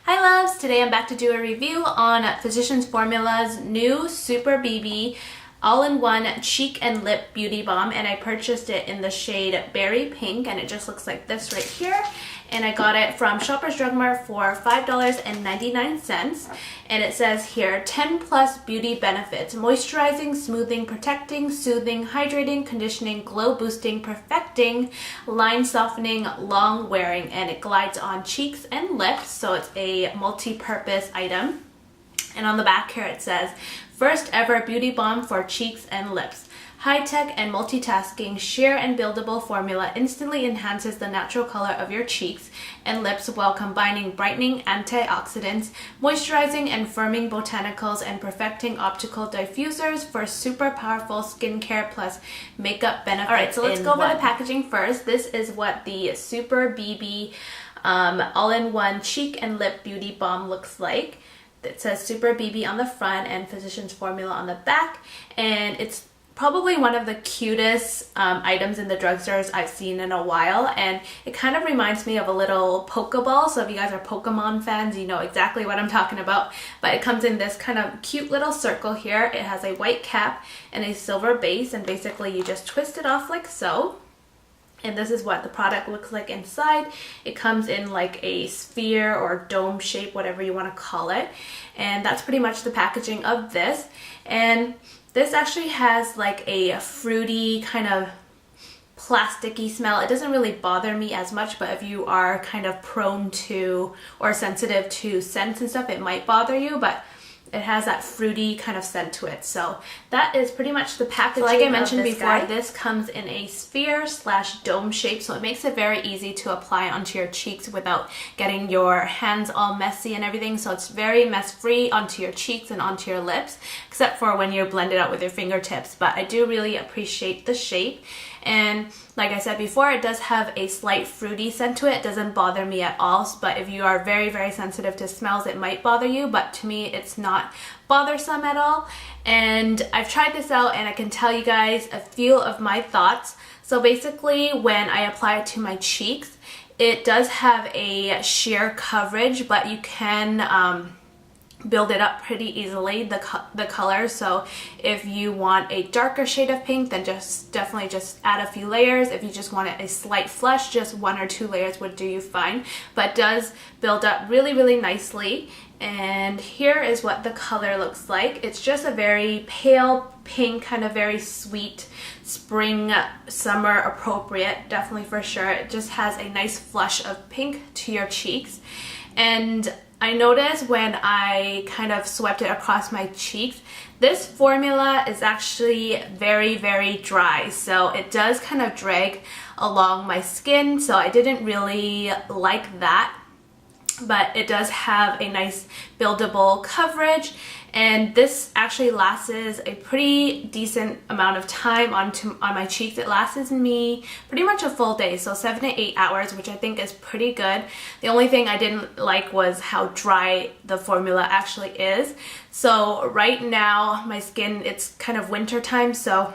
Hi loves! Today I'm back to do a review on Physicians Formula's new Super BB All-in-1 Cheek and Lip Beauty Balm, and I purchased it in the shade Berry Pink, and it just looks like this right here. And I got it from Shoppers Drug Mart for $5.99, and it says here 10 plus beauty benefits: moisturizing, smoothing, protecting, soothing, hydrating, conditioning, glow boosting, perfecting, line softening, long wearing, and it glides on cheeks and lips, so it's a multi-purpose item. And on the back here it says, first ever beauty balm for cheeks and lips. High-tech and multitasking, sheer and buildable formula instantly enhances the natural color of your cheeks and lips while combining brightening antioxidants, moisturizing and firming botanicals, and perfecting optical diffusers for super powerful skincare plus makeup benefits. Alright, so let's go over the packaging first. This is what the Super BB All-in-1 Cheek and Lip Beauty Balm looks like. It says Super BB on the front and Physicians Formula on the back, and it's probably one of the cutest items in the drugstores I've seen in a while, and it kind of reminds me of a little Pokeball. So if you guys are Pokemon fans, you know exactly what I'm talking about. But it comes in this kind of cute little circle here. It has a white cap and a silver base, and basically you just twist it off like so. And this is what the product looks like inside. It comes in like a sphere or dome shape, whatever you want to call it. And that's pretty much the packaging of this. And this actually has like a fruity kind of plasticky smell. It doesn't really bother me as much, but if you are kind of prone to or sensitive to scents and stuff, it might bother you, but it has that fruity kind of scent to it. So that is pretty much the packaging. So like I mentioned before, this comes in a sphere / dome shape, so it makes it very easy to apply onto your cheeks without getting your hands all messy and everything. So it's very mess free onto your cheeks and onto your lips, except for when you blend it out with your fingertips. But I do really appreciate the shape. And like I said before, it does have a slight fruity scent to it. It doesn't bother me at all, but if you are very, very sensitive to smells, it might bother you, but to me, it's not bothersome at all. And I've tried this out, and I can tell you guys a few of my thoughts. So basically, when I apply it to my cheeks, it does have a sheer coverage, but you can build it up pretty easily, the color. So if you want a darker shade of pink, then definitely just add a few layers. If you just want a slight flush, just 1 or 2 layers would do you fine. But it does build up really, really nicely. And here is what the color looks like. It's just a very pale pink, kind of very sweet, spring, summer appropriate, definitely for sure. It just has a nice flush of pink to your cheeks. And I noticed when I kind of swept it across my cheeks, this formula is actually very, very dry. So it does kind of drag along my skin, so I didn't really like that. But it does have a nice buildable coverage, and this actually lasts a pretty decent amount of time on my cheeks. It lasts me pretty much a full day, so 7 to 8 hours, which I think is pretty good. The only thing I didn't like was how dry the formula actually is. So right now my skin, it's kind of winter time, so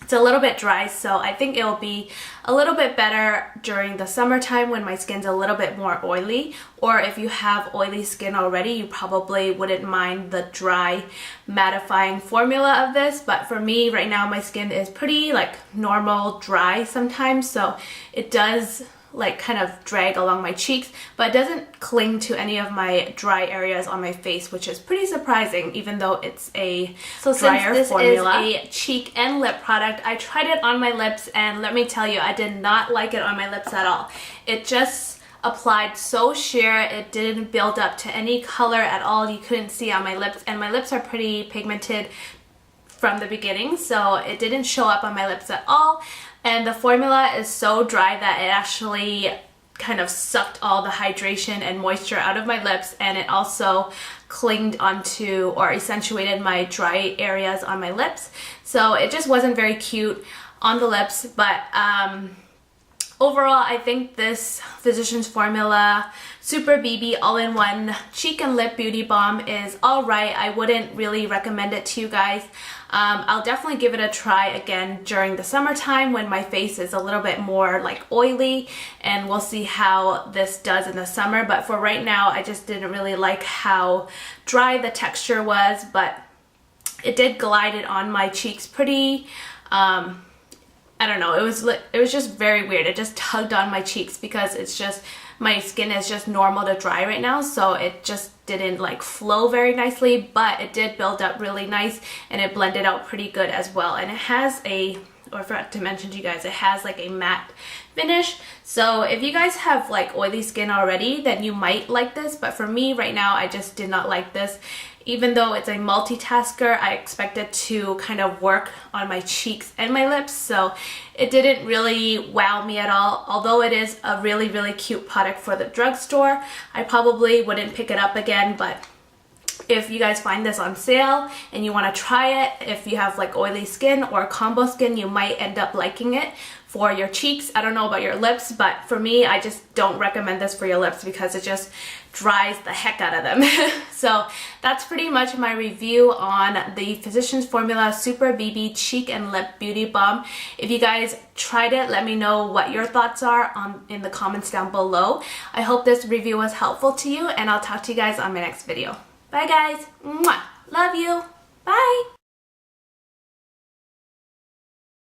it's a little bit dry, so I think it'll be a little bit better during the summertime when my skin's a little bit more oily, or if you have oily skin already, you probably wouldn't mind the dry mattifying formula of this. But for me right now, my skin is pretty like normal dry sometimes, so it does like kind of drag along my cheeks, but it doesn't cling to any of my dry areas on my face, which is pretty surprising, even though it's a drier formula. Since this is a cheek and lip product, I tried it on my lips, and let me tell you, I did not like it on my lips at all. It just applied so sheer. It didn't build up to any color at all. You couldn't see on my lips, and my lips are pretty pigmented from the beginning, so it didn't show up on my lips at all. And the formula is so dry that it actually kind of sucked all the hydration and moisture out of my lips, and it also clinged onto or accentuated my dry areas on my lips. So it just wasn't very cute on the lips, but overall, I think this Physicians Formula Super BB All-in-1 Cheek and Lip Beauty Balm is alright. I wouldn't really recommend it to you guys. I'll definitely give it a try again during the summertime when my face is a little bit more like oily, and we'll see how this does in the summer. But for right now, I just didn't really like how dry the texture was, but it did glide it on my cheeks pretty, I don't know, it was just very weird. It just tugged on my cheeks because it's just, my skin is just normal to dry right now, so it just didn't like flow very nicely, but it did build up really nice and it blended out pretty good as well. And it has a, or I forgot to mention to you guys, it has like a matte finish. So if you guys have like oily skin already, then you might like this, but for me right now, I just did not like this. Even though it's a multitasker, I expect it to kind of work on my cheeks and my lips, so it didn't really wow me at all. Although it is a really, really cute product for the drugstore, I probably wouldn't pick it up again, but if you guys find this on sale and you want to try it, if you have like oily skin or combo skin, you might end up liking it for your cheeks. I don't know about your lips, but for me, I just don't recommend this for your lips because it just dries the heck out of them. So that's pretty much my review on the Physicians Formula Super BB Cheek and Lip Beauty Balm. If you guys tried it, let me know what your thoughts are in the comments down below. I hope this review was helpful to you, and I'll talk to you guys on my next video. Bye guys. Mwah. Love you. Bye.